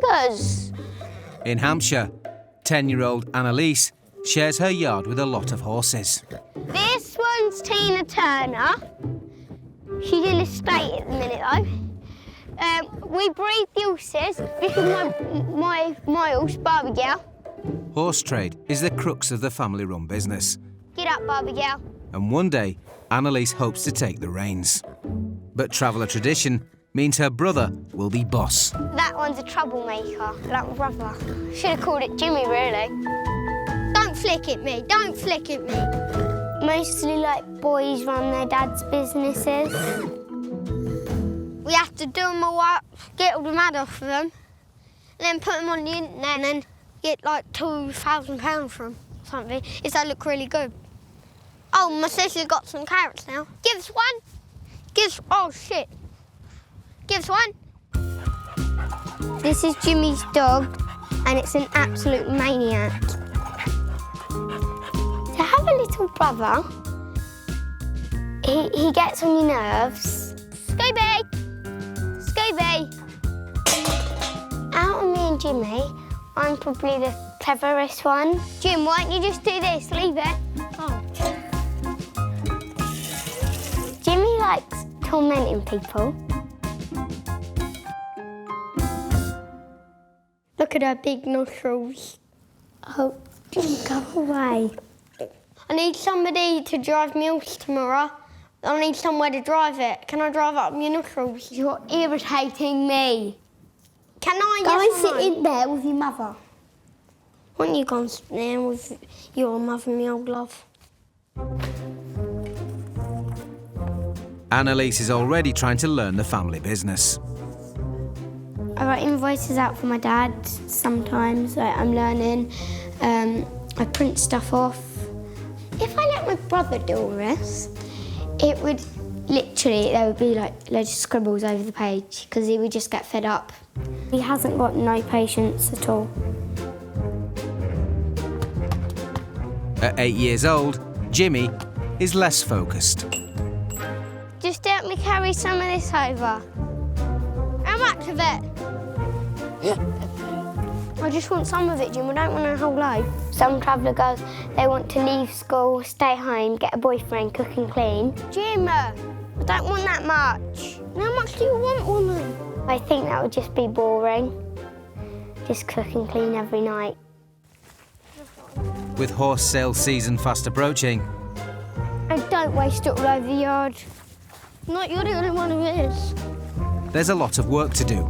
tigers. In Hampshire, 10-year-old Annalise shares her yard with a lot of horses. This one's Tina Turner. She's in a state at the minute, though. We breed the horses. This is my horse, Barbie Gal. Horse trade is the crux of the family-run business. Get up, Barbie Gal. And one day, Annalise hopes to take the reins. But traveller tradition means her brother will be boss. That one's a troublemaker, like my brother. Should have called it Jimmy, really. Don't flick at me, don't flick at me. Mostly like boys run their dad's businesses. We have to do them all up, get all the mud off of them, and then put them on the internet and then get like £2,000 from something if they look really good. Oh, my sister's got some carrots now. Give us one. Oh shit. Give us one. This is Jimmy's dog, and it's an absolute maniac. To have a little brother, he gets on your nerves. Scooby! Scooby! Out of me and Jimmy, I'm probably the cleverest one. Jim, why don't you just do this? Leave it. Oh. Jimmy likes tormenting people. Look at her big nostrils. Oh, Jim, go away. I need somebody to drive me horse tomorrow. I need somewhere to drive it. Can I drive up your nostrils? You're irritating me. Can I? Go and sit in there with your mother. Why don't you go and sit there with your mother, me old love? Annalise is already trying to learn the family business. I write invoices out for my dad sometimes. I'm learning. I print stuff off. If I let my brother do all this, it would literally, there would be like loads of scribbles over the page because he would just get fed up. He hasn't got no patience at all. At 8 years old, Jimmy is less focused. Just help me carry some of this over. How much of it? I just want some of it, Jim. I don't want a whole load. Some traveller girls, they want to leave school, stay home, get a boyfriend, cook and clean. Jim, I don't want that much. How much do you want, woman? I think that would just be boring. Just cook and clean every night. With horse sale season fast approaching, And don't waste it all over the yard. Not you're the only one who is. there's a lot of work to do,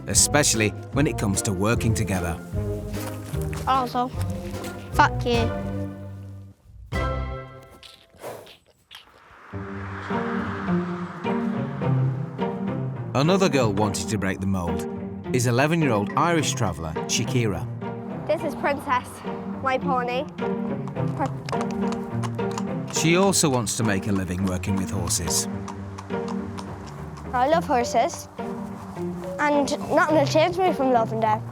especially when it comes to working together. Also, fuck you. Another girl wanting to break the mould is 11-year-old Irish traveller Shakira. This is Princess, my pony. She also wants to make a living working with horses. I love horses, and nothing will change me from loving them.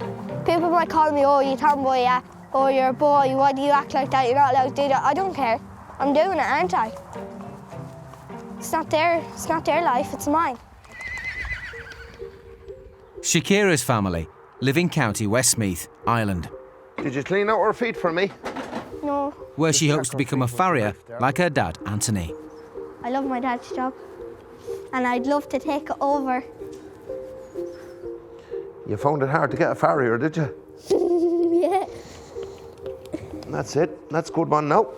People might call me, oh, you tomboy, yeah, oh, you're a boy, why do you act like that, you're not allowed to do that. I don't care. I'm doing it, aren't I? It's not their life, it's mine. Shakira's family live in County Westmeath, Ireland, Did you clean out her feet for me? No, where she hopes to become a farrier like her dad, Anthony. I love my dad's job, and I'd love to take it over. You found it hard to get a farrier, did you? Yeah. That's it. That's a good one now.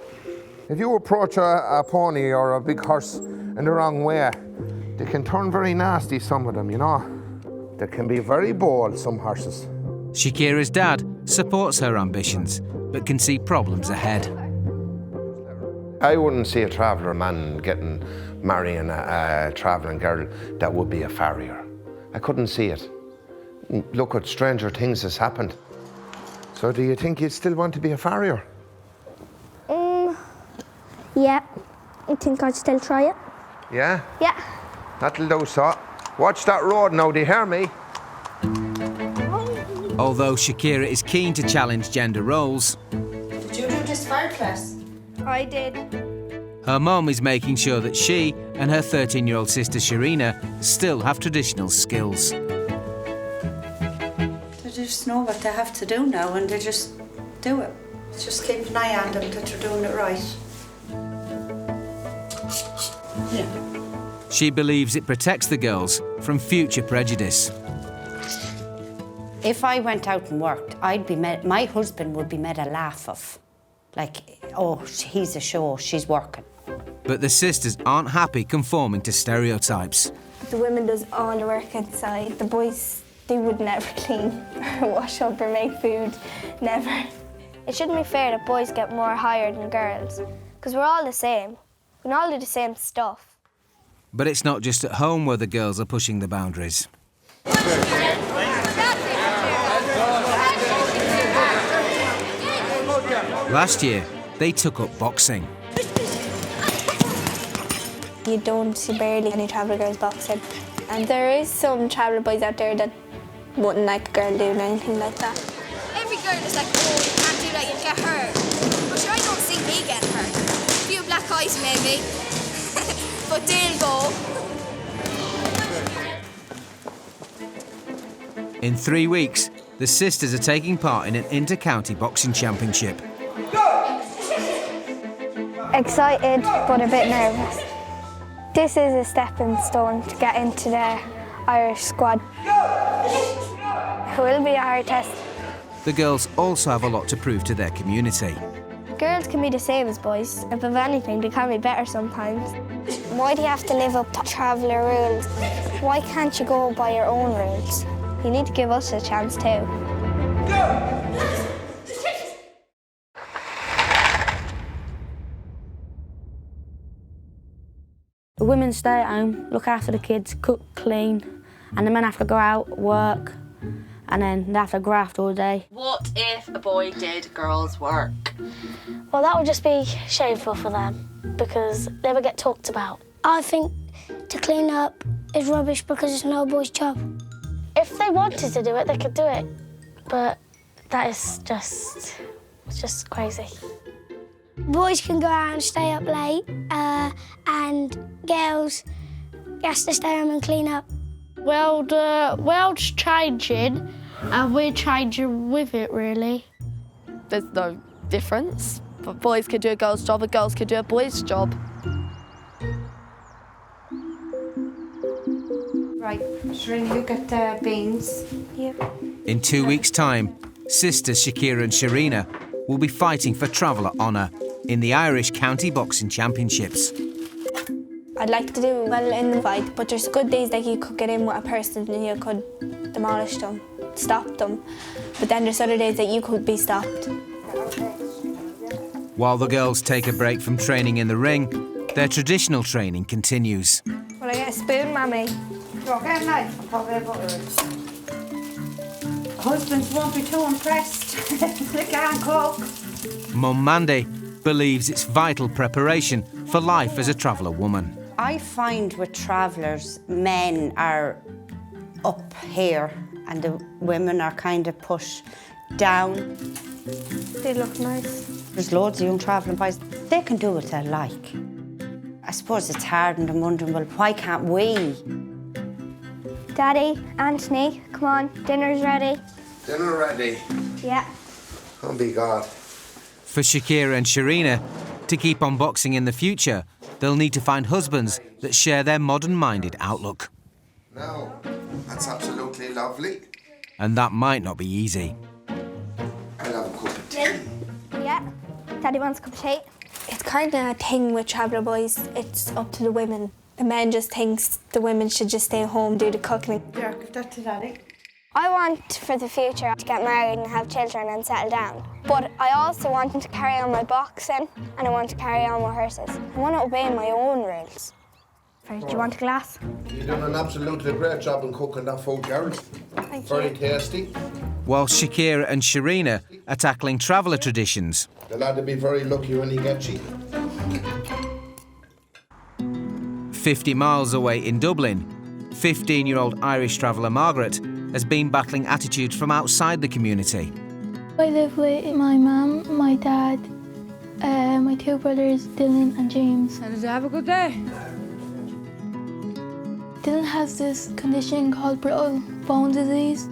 If you approach a pony or a big horse in the wrong way, they can turn very nasty, some of them, you know. They can be very bold, some horses. Shakira's dad supports her ambitions, but can see problems ahead. I wouldn't see a traveller man marrying a travelling girl that would be a farrier. I couldn't see it. Look what stranger things has happened. So do you think you'd still want to be a farrier? Yeah. I think I'd still try it. Yeah? Yeah. That'll do, so. Watch that road now, do you hear me? Although Shakira is keen to challenge gender roles, Did you do this fire class? I did. her mum is making sure that she and her 13-year-old sister Sharina still have traditional skills. Did just know what they have to do now and they just do it. Just keep an eye on them that they're doing it right. Yeah. She believes it protects the girls from future prejudice. If I went out and worked, my husband would be made a laugh of. Like, oh, he's a show, she's working. But the sisters aren't happy conforming to stereotypes. The women does all the work inside. The boys, they would never clean or wash up or make food, never. It shouldn't be fair that boys get more hired than girls, because we're all the same. We can all do the same stuff. But it's not just at home where the girls are pushing the boundaries. Last year, they took up boxing. You don't see barely any traveller girls boxing. And there is some traveller boys out there that wouldn't like a girl doing anything like that. Every girl is like, oh, you can't do that, you'll get hurt. But sure, I don't see me getting hurt. A few black eyes maybe, but they'll go. In 3 weeks, the sisters are taking part in an inter-county boxing championship. Excited, but a bit nervous. This is a stepping stone to get into the Irish squad. It will be a hard test. The girls also have a lot to prove to their community. Girls can be the same as boys, and if anything, they can be better sometimes. Why do you have to live up to traveller rules? Why can't you go by your own rules? You need to give us a chance too. The women stay at home, look after the kids, cook, clean, and the men have to go out, work, and then they have to graft all day. What if a boy did girls' work? Well, that would just be shameful for them because they would get talked about. I think to clean up is rubbish because it's no boy's job. If they wanted to do it, they could do it, but that is just crazy. Boys can go out and stay up late, and girls have to stay home and clean up. Well, the world's changing, and we're changing with it, really. There's no difference. But boys could do a girl's job, and girls could do a boy's job. Right, Sharina, you get the beans. Yep. In 2 weeks' time, sisters Shakira and Sharina will be fighting for traveller honour in the Irish County Boxing Championships. I'd like to do well in the fight, but there's good days that you could get in with a person and you could demolish them, stop them. But then there's other days that you could be stopped. While the girls take a break from training in the ring, their traditional training continues. Will I get a spoon, Mammy? Okay, nice. Husbands won't be too impressed. They can't cook. Mum Mandy believes it's vital preparation for life as a traveller woman. I find with travellers, men are up here and the women are kind of pushed down. They look nice. There's loads of young travelling boys. They can do what they like. I suppose it's hard and I'm wondering, well, why can't we? Daddy, Anthony, come on, dinner's ready. Dinner ready? Yeah. Oh, be God. For Shakira and Sharina to keep on boxing in the future, they'll need to find husbands that share their modern-minded outlook. No, that's absolutely lovely. And that might not be easy. I'll have a cup of tea. Yeah. Daddy wants a cup of tea. It's kind of a thing with traveller boys. It's up to the women. The men just thinks the women should just stay home, do the cooking. Yeah, give that to Daddy. I want for the future to get married and have children and settle down. But I also want to carry on my boxing and I want to carry on with horses. I want to obey my own rules. Do you want a glass? You've done an absolutely great job in cooking that food, girls. Very tasty. While Shakira and Sharina are tackling traveller traditions. The lad will be very lucky when he gets you. 50 miles away in Dublin, 15-year-old Irish traveller Margaret has been battling attitudes from outside the community. I live with my mum, my dad, my two brothers, Dylan and James. And did you have a good day? Dylan has this condition called brittle bone disease.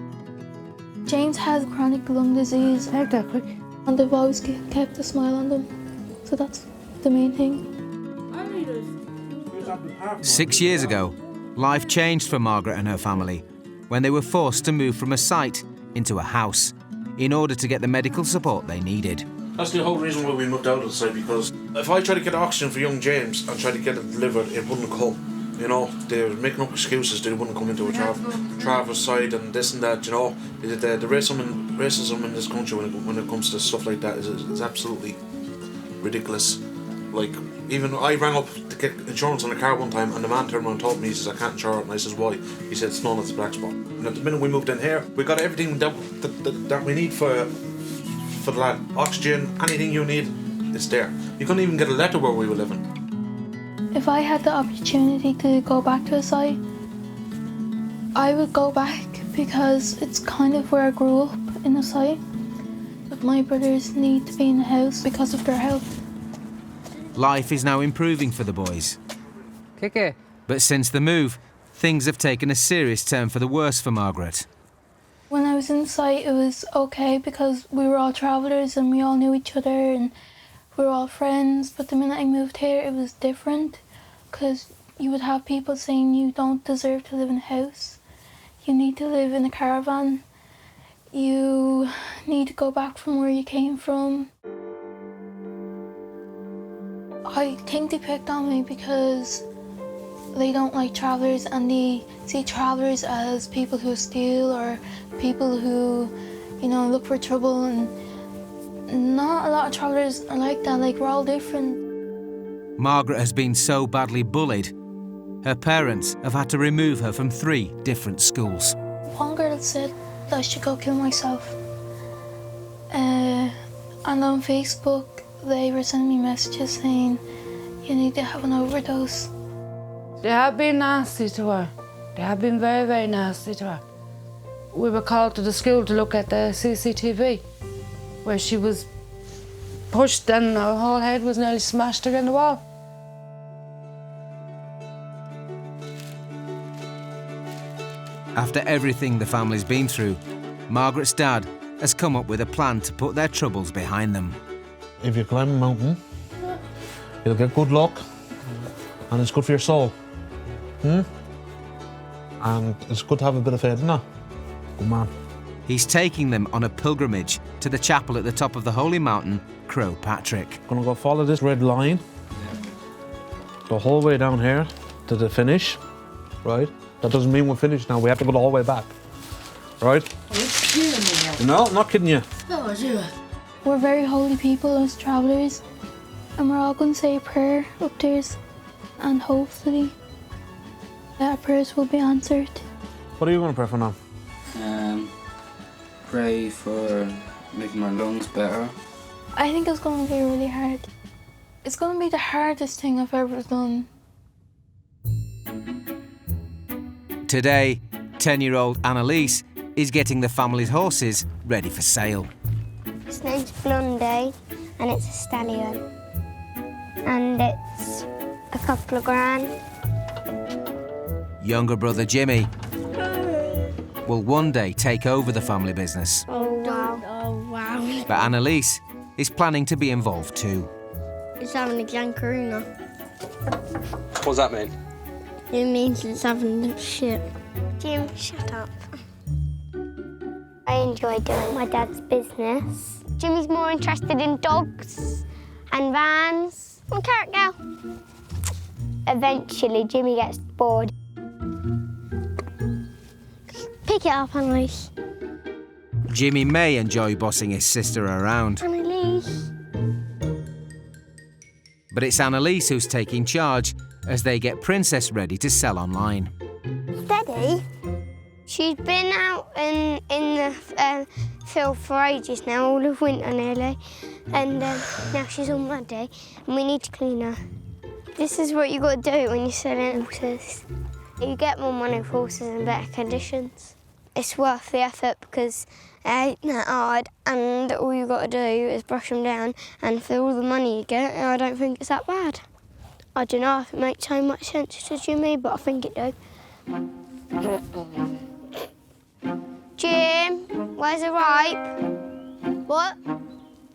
James has chronic lung disease. Take that quick. And they've always kept a smile on them. So that's the main thing. 6 years ago, life changed for Margaret and her family when they were forced to move from a site into a house in order to get the medical support they needed. That's the whole reason why we moved out of the site, because if I tried to get oxygen for young James and tried to get it delivered, it wouldn't come. You know, they were making up excuses, they wouldn't come into a travel site and this and that, you know. The racism in this country when it comes to stuff like that is absolutely ridiculous. Like, even I rang up to get insurance on a car one time and the man turned around and told me, he says, I can't insure it, and I says, why? He said, it's known as a black spot. And at the minute we moved in here, we got everything that we need for the lad. Oxygen, anything you need, it's there. You couldn't even get a letter where we were living. If I had the opportunity to go back to a site, I would go back because it's kind of where I grew up, in a site. But my brothers need to be in the house because of their health. Life is now improving for the boys. Kick it. But since the move, things have taken a serious turn for the worse for Margaret. When I was in site, it was okay because we were all travellers and we all knew each other and we were all friends. But the minute I moved here, it was different because you would have people saying you don't deserve to live in a house. You need to live in a caravan. You need to go back from where you came from. I think they picked on me because they don't like travellers and they see travellers as people who steal or people who, you know, look for trouble, and not a lot of travellers are like that. Like, we're all different. Margaret has been so badly bullied, her parents have had to remove her from 3 different schools. One girl said that I should go kill myself. And on Facebook, they were sending me messages saying, you need to have an overdose. They have been nasty to her. They have been very, very nasty to her. We were called to the school to look at the CCTV, where she was pushed and her whole head was nearly smashed against the wall. After everything the family's been through, Margaret's dad has come up with a plan to put their troubles behind them. If you climb a mountain, you'll get good luck and it's good for your soul. And it's good to have a bit of faith in that. Good man. He's taking them on a pilgrimage to the chapel at the top of the holy mountain, Croagh Patrick. Gonna go follow this red line the whole way down here to the finish, right? That doesn't mean we're finished now, we have to go the whole way back, right? Are you kidding me? No, I'm not kidding you. No, I do. We're very holy people as travellers, and we're all going to say a prayer up there, and hopefully our prayers will be answered. What are you going to pray for now? Pray for making my lungs better. I think it's going to be really hard. It's going to be the hardest thing I've ever done. Today, 10-year-old Annalise is getting the family's horses ready for sale. His name's Blondie and it's a stallion. And it's a couple of grand. Younger brother Jimmy will one day take over the family business. Oh, wow. Oh, wow. But Annalise is planning to be involved too. It's having a gankaruna. What does that mean? It means it's having a shit. Jim, shut up. I enjoy doing my dad's business. Jimmy's more interested in dogs and vans. Come on, carrot girl. Eventually, Jimmy gets bored. Pick it up, Annalise. Jimmy may enjoy bossing his sister around. Annalise. But it's Annalise who's taking charge as they get Princess ready to sell online. Steady. She's been out in the field for ages now, all of winter nearly, and now she's all muddy, and we need to clean her. This is what you got to do when you're selling horses. You get more money for horses in better conditions. It's worth the effort because it ain't that hard, and all you got to do is brush them down, and for all the money you get, I don't think it's that bad. I don't know if it makes so much sense to Jimmy, but I think it do. Jim, where Eyes are ripe. What?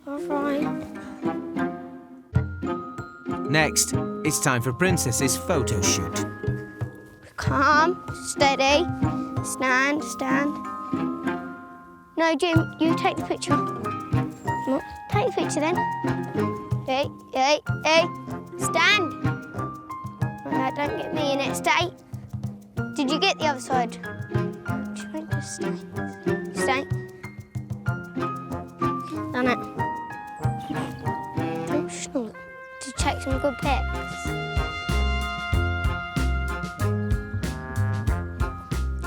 All right. Next, it's time for Princess's photo shoot. Calm, steady, stand. No, Jim, you take the picture. No, take the picture then. Hey, stand. Right, don't get me in it, stay. Did you get the other side? Try to stay. Done it. Don't snort. Did you take some good pics?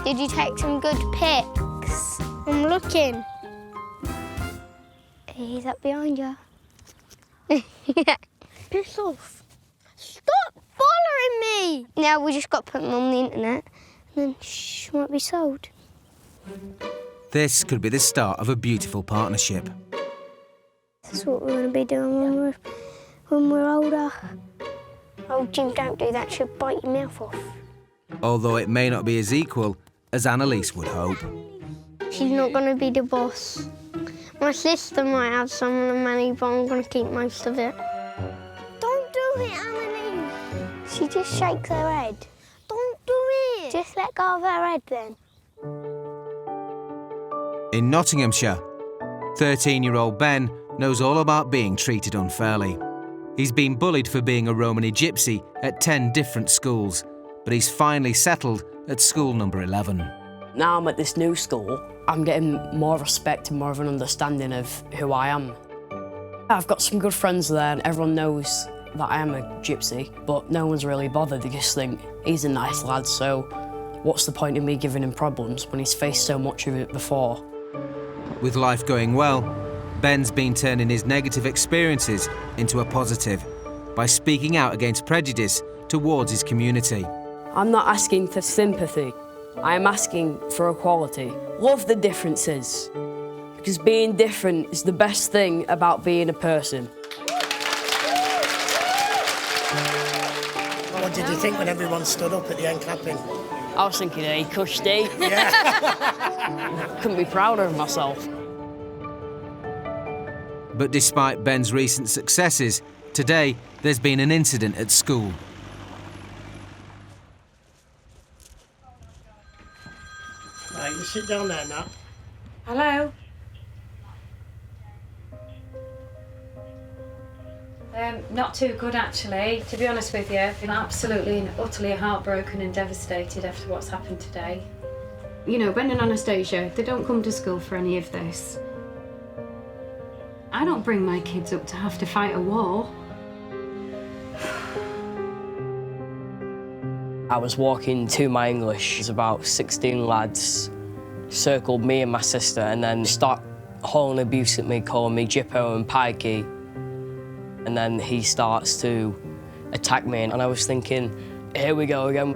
Did you take some good pics? I'm looking. He's up behind you. Piss off. Stop bothering me! Now we just got to put them on the internet and then might be sold. This could be the start of a beautiful partnership. That's what we're going to be doing when we're older. Oh, Jim, don't do that. She'll bite your mouth off. Although it may not be as equal as Annalise would hope. She's not going to be the boss. My sister might have some of the money, but I'm going to keep most of it. Don't do it, Annalise. She just shakes her head. Don't do it. Just let go of her head then. In Nottinghamshire, 13-year-old Ben knows all about being treated unfairly. He's been bullied for being a Romany gypsy at 10 different schools, but he's finally settled at school number 11. Now I'm at this new school, I'm getting more respect and more of an understanding of who I am. I've got some good friends there and everyone knows that I am a gypsy, but no one's really bothered. They just think, he's a nice lad, so what's the point in me giving him problems when he's faced so much of it before? With life going well, Ben's been turning his negative experiences into a positive by speaking out against prejudice towards his community. I'm not asking for sympathy. I am asking for equality. Love the differences, because being different is the best thing about being a person. What did you think when everyone stood up at the end clapping? I was thinking, hey, cushy. Yeah. Couldn't be prouder of myself. But despite Ben's recent successes, today there's been an incident at school. Right, you sit down there now. Hello? Not too good, actually, to be honest with you. I'm absolutely and utterly heartbroken and devastated after what's happened today. You know, Ben and Anastasia, they don't come to school for any of this. I don't bring my kids up to have to fight a war. I was walking to my English. There's about 16 lads circled me and my sister and then start hauling abuse at me, calling me Gyppo and Pikey. And then he starts to attack me, and I was thinking, here we go again.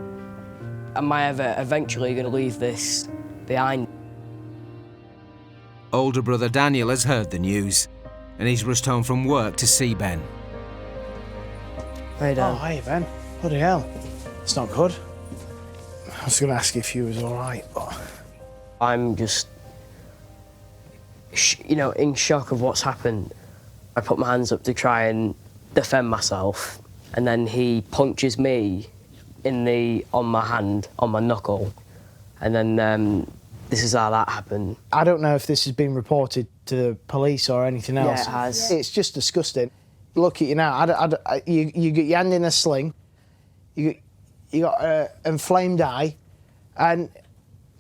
Am I ever eventually going to leave this behind? Older brother Daniel has heard the news, and he's rushed home from work to see Ben. Hey, Dan. Oh, hi, Ben. Bloody hell. It's not good. I was going to ask if you was all right, but... I'm just, you know, in shock of what's happened. I put my hands up to try and defend myself, and then he punches me on my hand, on my knuckle, and then this is how that happened. I don't know if this has been reported to the police or anything else. Yeah, it has. It's just disgusting. Look at you now. You get your hand in a sling. You got an inflamed eye, and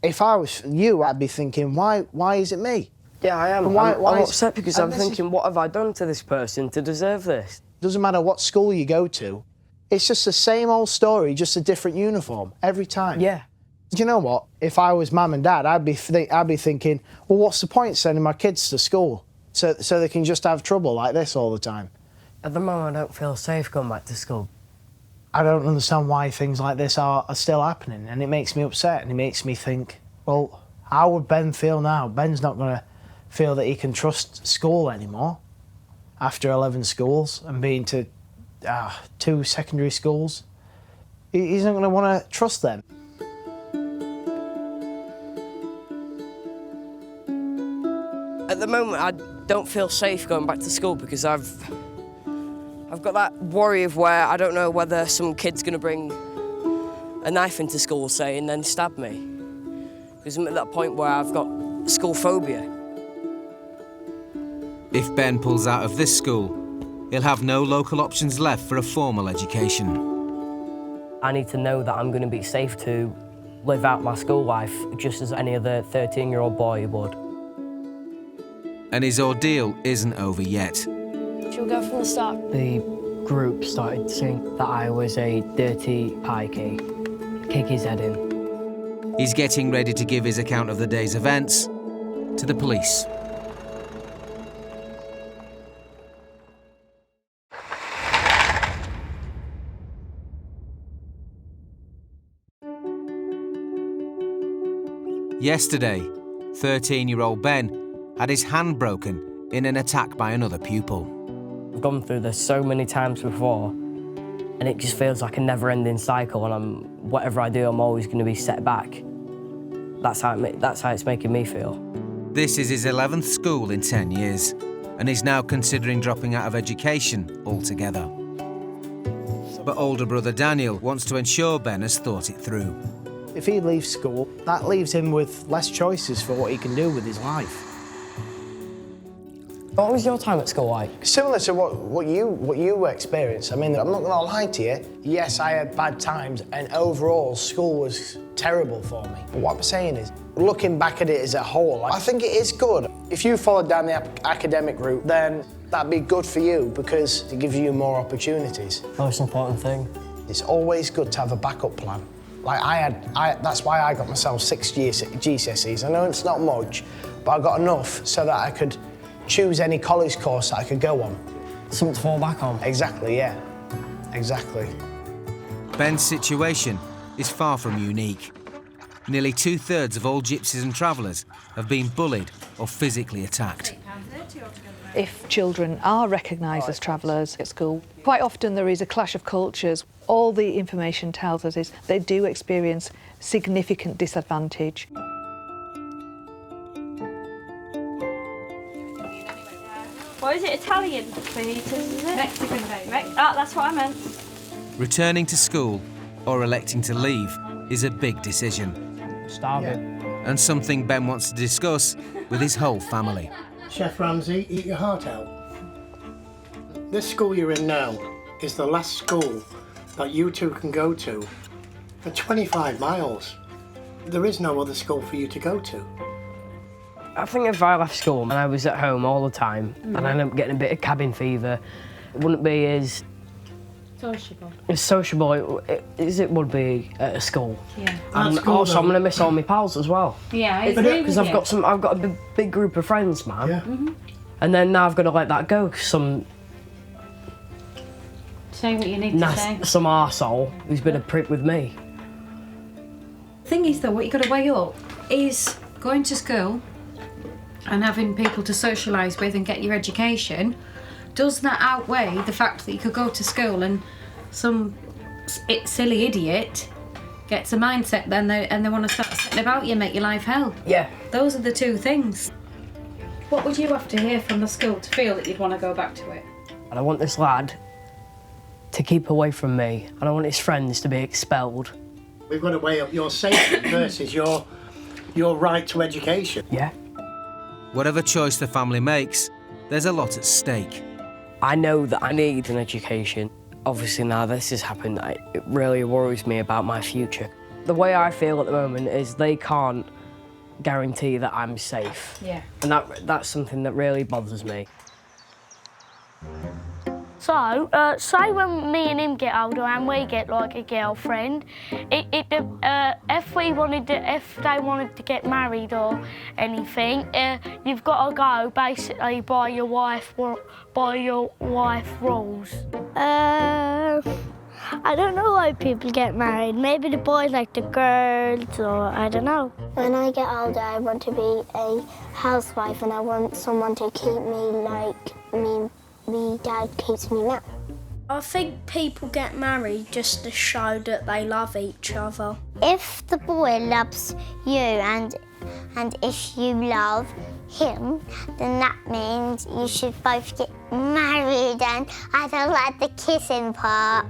if I was you, I'd be thinking, why is it me? Yeah, I am. Why I'm upset because I'm thinking, what have I done to this person to deserve this? Doesn't matter what school you go to. It's just the same old story, just a different uniform every time. Yeah. Do you know what? If I was mum and dad, I'd be thinking, well, what's the point sending my kids to school so they can just have trouble like this all the time? At the moment, I don't feel safe going back to school. I don't understand why things like this are still happening, and it makes me upset, and it makes me think, well, how would Ben feel now? Ben's not going to feel that he can trust school anymore after 11 schools and being to 2 secondary schools. He's not going to want to trust them. At the moment, I don't feel safe going back to school because I've got that worry of where I don't know whether some kid's going to bring a knife into school, say, and then stab me. Because I'm at that point where I've got school phobia. If Ben pulls out of this school, he'll have no local options left for a formal education. I need to know that I'm going to be safe to live out my school life just as any other 13-year-old boy would. And his ordeal isn't over yet. Should we go from the start? The group started saying that I was a dirty pikey, kick his head in. He's getting ready to give his account of the day's events to the police. Yesterday, 13-year-old Ben had his hand broken in an attack by another pupil. I've gone through this so many times before, and it just feels like a never-ending cycle, and whatever I do, I'm always going to be set back. That's how it's making me feel. This is his 11th school in 10 years, and he's now considering dropping out of education altogether. But older brother Daniel wants to ensure Ben has thought it through. If he leaves school, that leaves him with less choices for what he can do with his life. What was your time at school like? Similar to what you experienced. I mean, I'm not going to lie to you. Yes, I had bad times, and overall, school was terrible for me. But what I'm saying is, looking back at it as a whole, I think it is good. If you followed down the academic route, then that'd be good for you because it gives you more opportunities. Most important thing. It's always good to have a backup plan. Like that's why I got myself 6 GCSEs. I know it's not much, but I got enough so that I could choose any college course that I could go on. Something to fall back on. Exactly, yeah. Exactly. Ben's situation is far from unique. Nearly 2/3 of all gypsies and travellers have been bullied or physically attacked. If children are recognised as travellers at school, quite often there is a clash of cultures. All the information tells us is they do experience significant disadvantage. What is it, Italian fajitas, is it? Mexican fajitas. Ah, that's what I meant. Returning to school or electing to leave is a big decision. Starving. And something Ben wants to discuss with his whole family. Chef Ramsay, eat your heart out. This school you're in now is the last school that you two can go to for 25 miles. There is no other school for you to go to. I think if I left school and I was at home all the time and I ended up getting a bit of cabin fever, it wouldn't be as sociable as it would be at a school. Yeah. And also, I'm going to miss all my pals as well. Yeah, I agree because with you. I've got a big group of friends, man. Yeah. And then now I've got to let that go because Say what you need to say. some arsehole who's been a prick with me. Thing is, though, what you've got to weigh up is going to school and having people to socialise with and get your education. Does that outweigh the fact that you could go to school and some silly idiot gets a mindset then and they want to start sitting about you and make your life hell? Yeah. Those are the two things. What would you have to hear from the school to feel that you'd want to go back to it? And I want this lad to keep away from me, and I want his friends to be expelled. We've got to weigh up your safety versus your right to education. Yeah. Whatever choice the family makes, there's a lot at stake. I know that I need an education. Obviously now this has happened, it really worries me about my future. The way I feel at the moment is they can't guarantee that I'm safe. Yeah. And that's something that really bothers me. So, say when me and him get older and we get like a girlfriend, if they wanted to get married or anything, you've got to go basically by your wife rules. I don't know why people get married. Maybe the boys like the girls, or I don't know. When I get older, I want to be a housewife and I want someone to keep me like me. My dad keeps me now. I think people get married just to show that they love each other. If the boy loves you and And if you love him, then that means you should both get married, and I don't like the kissing part.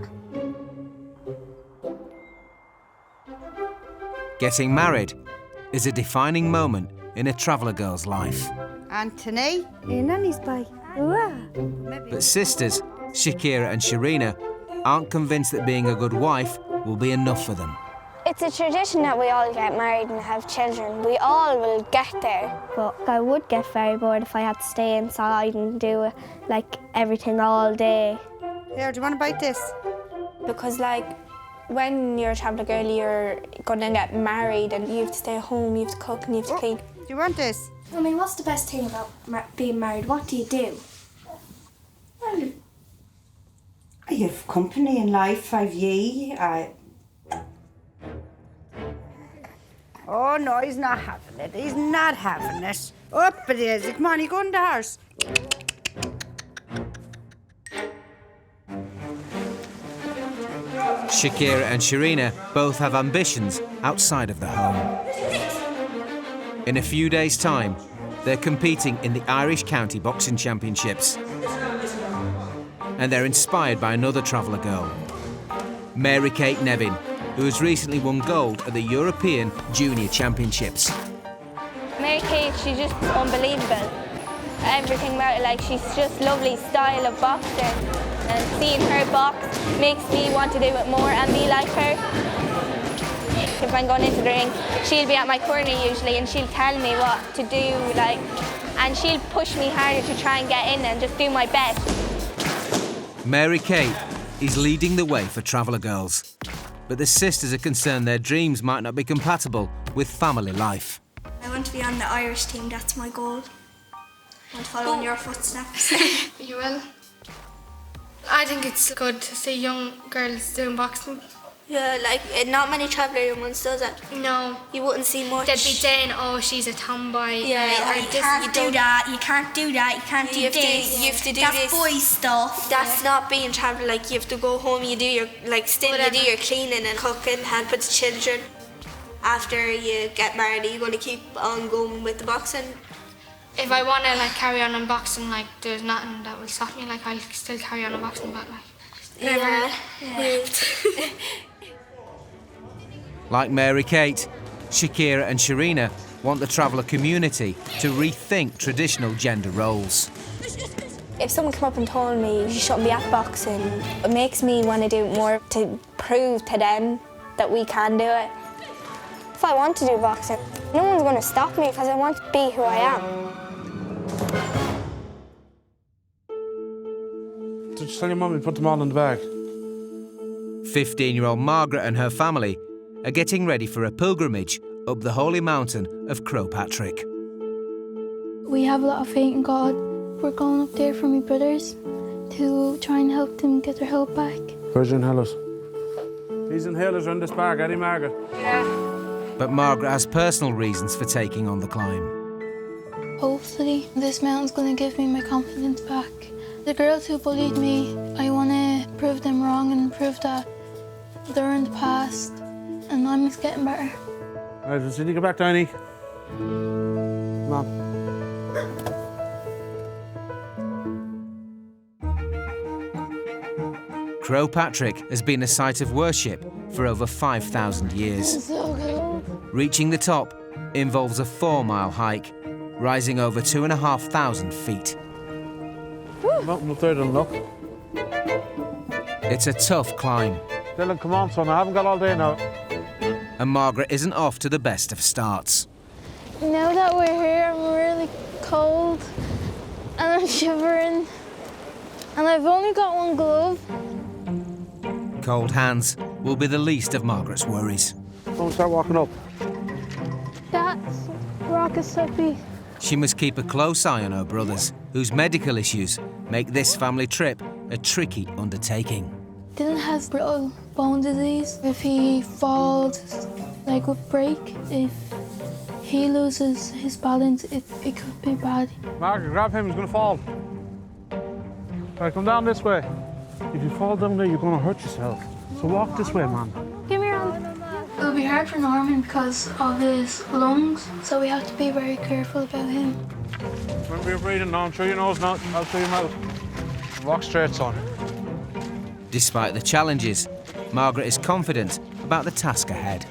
Getting married is a defining moment in a traveller girl's life. Anthony? Your nanny's bike. But sisters, Shakira and Sharina, aren't convinced that being a good wife will be enough for them. It's a tradition that we all get married and have children. We all will get there. But I would get very bored if I had to stay inside and do like everything all day. Here, do you want to bite this? Because like when you're a traveller girl, you're gonna get married and you have to stay home, you have to cook and you have to clean. Do you want this? I mean, what's the best thing about being married? What do you do? Well, you have company in life, have ye? Oh no, he's not having it. He's not having it. Up it is. Come on, you go in the house. Shakira and Sharina both have ambitions outside of the home. In a few days' time, they're competing in the Irish County Boxing Championships. And they're inspired by another traveller girl, Mary Kate Nevin, who has recently won gold at the European Junior Championships. Mary Kate, she's just unbelievable. Everything about it, like she's just lovely style of boxing. And seeing her box makes me want to do it more and be like her. If I'm going into the ring, she'll be at my corner usually and she'll tell me what to do, like, and she'll push me harder to try and get in and just do my best. Mary Kate is leading the way for traveller girls. But the sisters are concerned their dreams might not be compatible with family life. I want to be on the Irish team, that's my goal. I want to follow in your footsteps. You will. I think it's good to see young girls doing boxing. Yeah, like not many traveller ones does it. No. You wouldn't see much. They'd be saying, oh, she's a tomboy. Yeah, or you can't do that, you can't do that, you can't do this. You have to do that's this. Boy stuff. That's not being traveller, like you have to go home, you do your, like still you do your cleaning and cooking, help with the children. After you get married, are you going to keep on going with the boxing? If I want to like carry on in boxing, like there's nothing that will stop me. Like I'll still carry on in boxing, but like never. Yeah. Like Mary Kate, Shakira and Sharina want the traveller community to rethink traditional gender roles. If someone came up and told me you shouldn't be at boxing, it makes me want to do it more to prove to them that we can do it. If I want to do boxing, no one's going to stop me because I want to be who I am. Just tell your mum to put them all in the bag. 15-year-old Margaret and her family are getting ready for a pilgrimage up the holy mountain of Crowpatrick. We have a lot of faith in God. We're going up there for my brothers to try and help them get their health back. Where's your inhalers? These inhalers are in this bag, Eddie Margaret. Yeah. But Margaret has personal reasons for taking on the climb. Hopefully, this mountain's going to give me my confidence back. The girls who bullied me, I want to prove them wrong and prove that they're in the past and I'm just getting better. All right, let's see you get back, Tiny. Come on. Crowpatrick has been a site of worship for over 5,000 years. Reaching the top involves a 4-mile hike, rising over 2,500 feet. Nothing up there, then look. It's a tough climb. Dylan, come on, son, I haven't got all day now. And Margaret isn't off to the best of starts. Now that we're here, I'm really cold and I'm shivering. And I've only got one glove. Cold hands will be the least of Margaret's worries. Don't start walking up. That's rock is soppy. She must keep a close eye on her brothers, whose medical issues make this family trip a tricky undertaking. Dylan has brittle bone disease. If he falls, like with break, if he loses his balance, it could be bad. Margaret, grab him, he's going to fall. All right, come down this way. If you fall down there, you're going to hurt yourself. So walk this way, man. Give me your hand. It'll be hard hard for Norman because of his lungs, so we have to be very careful about him. Remember your breathing, Norm. Through your nose, not out through your mouth. Walk straight, son. Despite the challenges, Margaret is confident about the task ahead.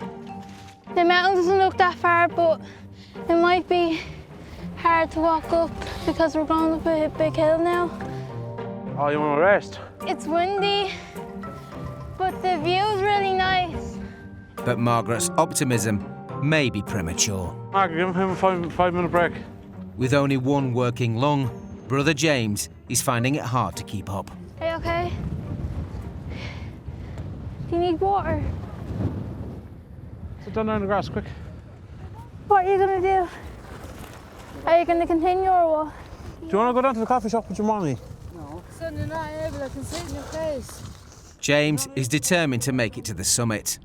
The mountain doesn't look that far, but it might be hard to walk up because we're going up a big hill now. Oh, you want to rest? It's windy, but the view's really nice. But Margaret's optimism may be premature. Margaret, give him a five-minute break. With only one working lung, brother James is finding it hard to keep up. Are you okay? Do you need water? Sit down there in the grass, quick. What are you going to do? Are you going to continue or what? Do you want to go down to the coffee shop with your mommy? No. Son, you're not able. I can see it in your face. James is determined to make it to the summit.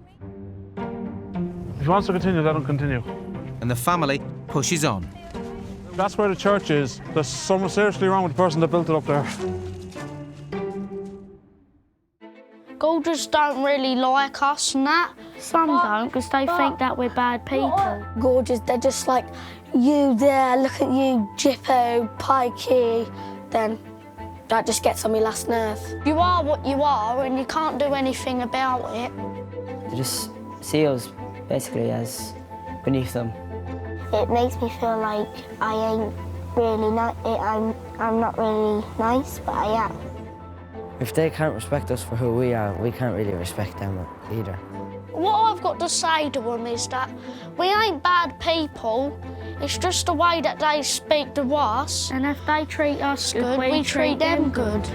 If he wants to continue, let him continue. And the family pushes on. That's where the church is. There's something seriously wrong with the person that built it up there. Gorgers don't really like us and that. Some don't, because they think that we're bad people. Gorgers, they're just like, you there, look at you, Jippo, Pikey. Then that just gets on my last nerve. You are what you are, and you can't do anything about it. They just see us basically as beneath them. It makes me feel like I ain't really I'm not really nice, but I am. If they can't respect us for who we are, we can't really respect them either. What I've got to say to them is that we ain't bad people. It's just the way that they speak to us. And if they treat us good, we treat them good.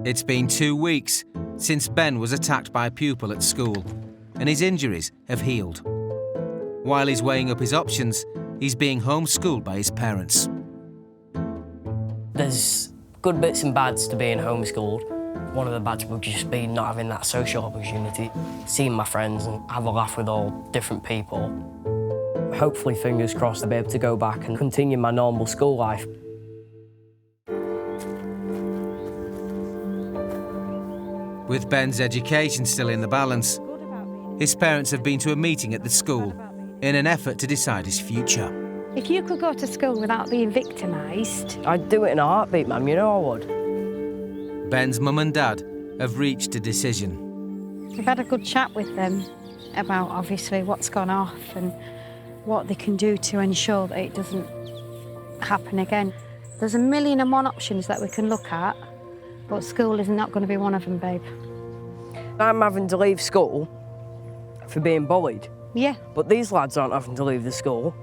It's been 2 weeks since Ben was attacked by a pupil at school, and his injuries have healed. While he's weighing up his options, he's being homeschooled by his parents. There's good bits and bads to being homeschooled. One of the bads would just be not having that social opportunity, seeing my friends and have a laugh with all different people. Hopefully, fingers crossed, I'll be able to go back and continue my normal school life. With Ben's education still in the balance, his parents have been to a meeting at the school in an effort to decide his future. If you could go to school without being victimised... I'd do it in a heartbeat, Mum, you know I would. Ben's mum and dad have reached a decision. We've had a good chat with them about, obviously, what's gone off and what they can do to ensure that it doesn't happen again. There's a million and one options that we can look at, but school is not going to be one of them, babe. I'm having to leave school for being bullied. Yeah. But these lads aren't having to leave the school.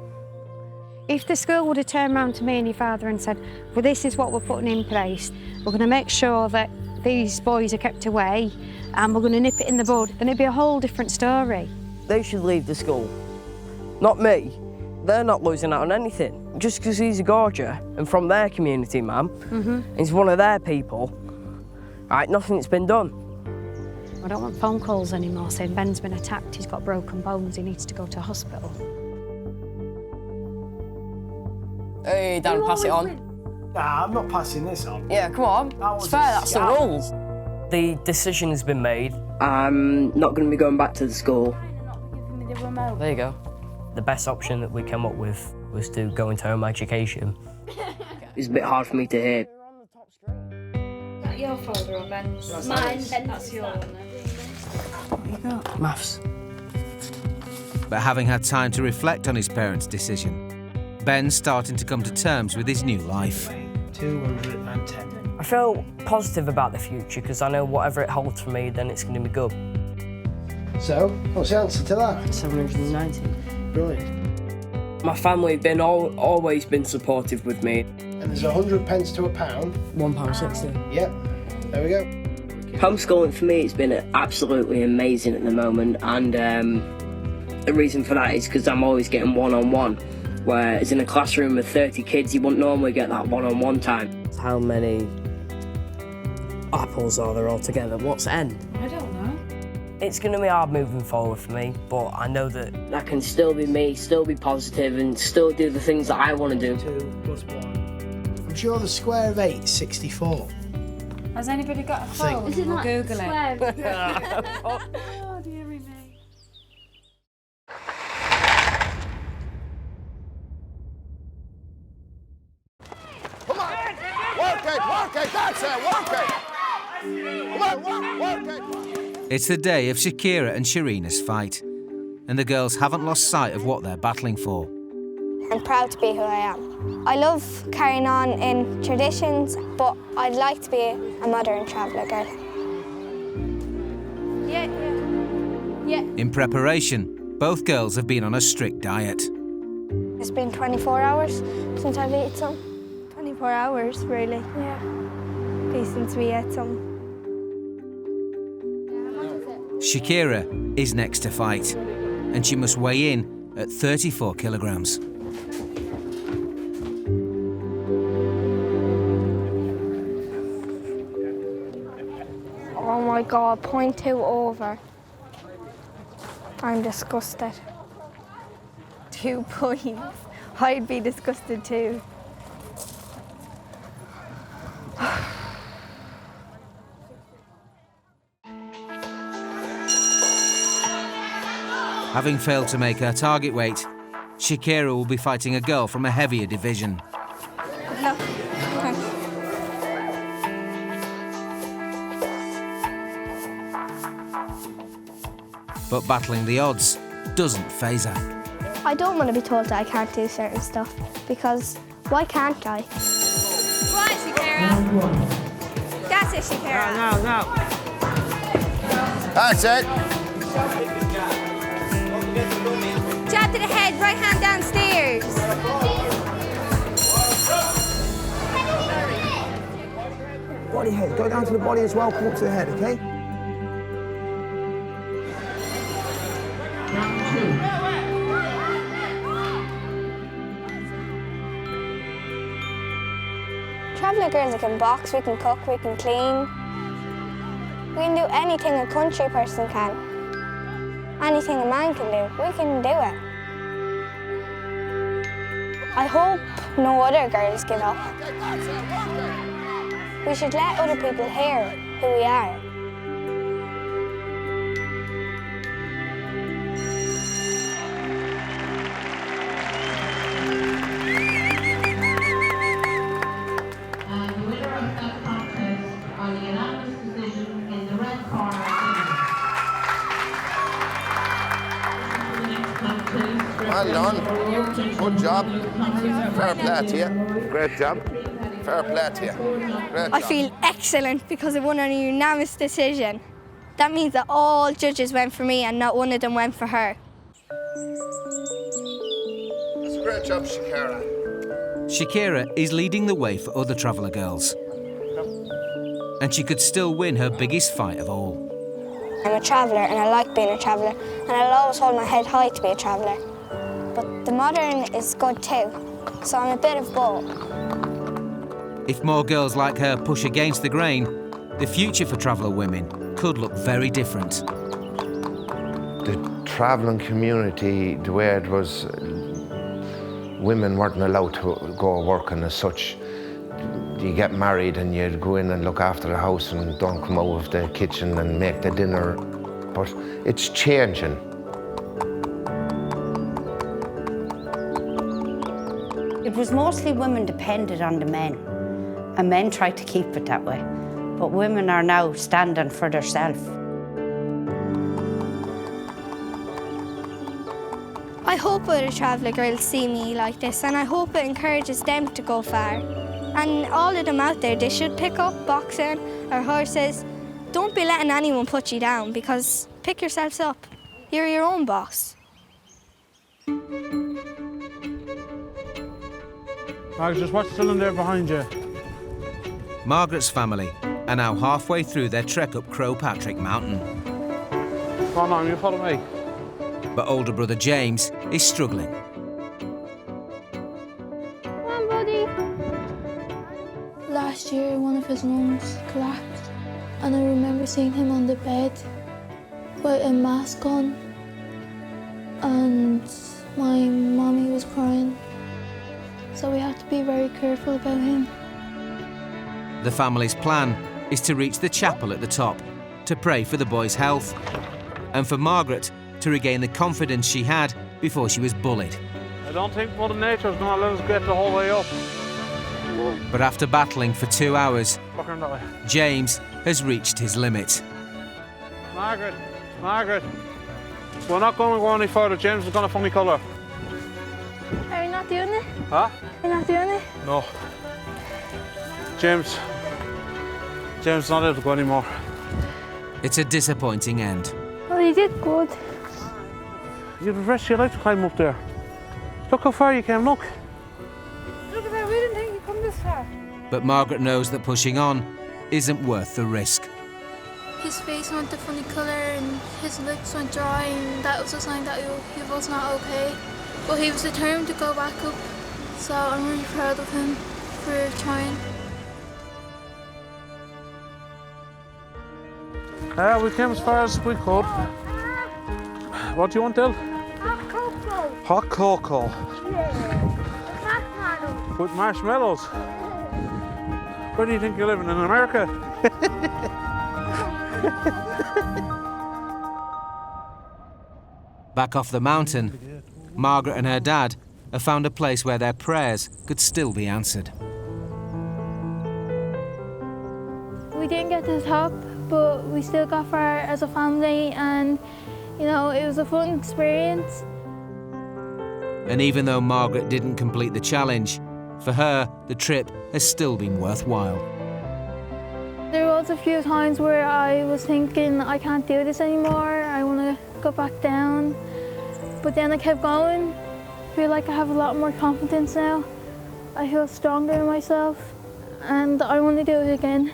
If the school would have turned around to me and your father and said, well, this is what we're putting in place, we're going to make sure that these boys are kept away and we're going to nip it in the bud, then it'd be a whole different story. They should leave the school. Not me. They're not losing out on anything. Just because he's a gorger and from their community, Mum, he's one of their people. Right, nothing's been done. I don't want phone calls anymore saying Ben's been attacked, he's got broken bones, he needs to go to hospital. Hey, Dan, pass it on. Nah, I'm not passing this on. Yeah, come on. It's fair, that's the rules. The decision has been made. I'm not going to be going back to the school. There you go. The best option that we came up with was to go into home education. It's a bit hard for me to hear. Your folder or Ben's? Mine, That's your one. There you go. Maths. But having had time to reflect on his parents' decision, Ben's starting to come to terms with his new life. 210. I feel positive about the future because I know whatever it holds for me, then it's going to be good. So, what's the answer to that? 790. Brilliant. My family have always been supportive with me. And there's 100 pence to a pound. £1.60. Yep, there we go. Homeschooling for me has been absolutely amazing at the moment, and the reason for that is because I'm always getting one-on-one, whereas in a classroom of 30 kids you wouldn't normally get that one-on-one time. How many apples are there altogether? What's N? I don't know. It's going to be hard moving forward for me, but I know that I can still be me, still be positive, and still do the things that I want to do. 2 plus 1. I'm sure the square of 8 is 64. Has anybody got a phone? Is it We'll not Google it. Oh, dearie me. Come on! Work it! That's it! Work it! Come on, work it! It's the day of Shakira and Sharina's fight, and the girls haven't lost sight of what they're battling for. I'm proud to be who I am. I love carrying on in traditions, but I'd like to be a modern traveller girl. Yeah. In preparation, both girls have been on a strict diet. It's been 24 hours since I've eaten some. 24 hours, really. Yeah. Since we ate some. Shakira is next to fight, and she must weigh in at 34 kilograms. Oh my God, 0.2 over. I'm disgusted. 2 points. I'd be disgusted too. Having failed to make her target weight, Shakira will be fighting a girl from a heavier division. No. But battling the odds doesn't faze her. I don't want to be told that I can't do certain stuff, because why can't I? Go on, Shakira. That's it, Shakira. No. That's it. Jab to the head, right hand downstairs. Body head. Go down to the body as well. Come up to the head, okay? Traveller girls, we can box, we can cook, we can clean. We can do anything a country person can. Anything a man can do, we can do it. I hope no other girls give up. We should let other people hear who we are. Well done. Good job. Fair play to you. Great job. Fair play to you. Great I job. feel excellent because I won on a unanimous decision. That means that all judges went for me and not one of them went for her. That's a great job, Shakira. Shakira is leading the way for other traveller girls. And she could still win her biggest fight of all. I'm a traveller and I like being a traveller, and I'll always hold my head high to be a traveller. But the modern is good too, so I'm a bit of both. If more girls like her push against the grain, the future for traveller women could look very different. The travelling community, the way it was, women weren't allowed to go working as such. You get married and you go in and look after the house and don't come out of the kitchen and make the dinner. But it's changing. It was mostly women depended on the men, and men tried to keep it that way. But women are now standing for themselves. I hope other traveller girls see me like this, and I hope it encourages them to go far. And all of them out there, they should pick up boxing or horses. Don't be letting anyone put you down, because pick yourselves up. You're your own boss. Margaret, just watch the cylinder behind you. Margaret's family are now halfway through their trek up Crowpatrick Mountain. Come on, you follow me. But older brother James is struggling. Come on, buddy. Last year, one of his lungs collapsed, and I remember seeing him on the bed with a mask on, and my mommy was crying. So we had to be very careful about him. The family's plan is to reach the chapel at the top, to pray for the boy's health, and for Margaret to regain the confidence she had before she was bullied. I don't think Mother Nature's going to let us get the whole way up. But after battling for 2 hours, James has reached his limit. Margaret, we're not going to go any further. James has got a funny colour. Are you not doing it? Huh? Are you not doing it? No. James is not able to go anymore. It's a disappointing end. Well, you did good. You'd have risked your life to climb up there. Look how far you came, look. Look at that, we didn't think you'd come this far. But Margaret knows that pushing on isn't worth the risk. His face went a funny colour and his lips went dry, and that was a sign that he was not okay. But he was determined to go back up, so I'm really proud of him for trying. We came as far as we could. What do you want, Dill? Hot cocoa. Hot cocoa. Yeah. With marshmallows. Where do you think you're living? In America? Back off the mountain, Margaret and her dad have found a place where their prayers could still be answered. We didn't get to the top, but we still got far as a family, and you know, it was a fun experience. And even though Margaret didn't complete the challenge, for her, the trip has still been worthwhile. There was a few times where I was thinking, I can't do this anymore, I want to go back down. But then I kept going. I feel like I have a lot more confidence now. I feel stronger in myself, and I want to do it again.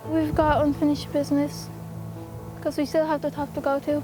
We've got unfinished business, because we still have the top to go to.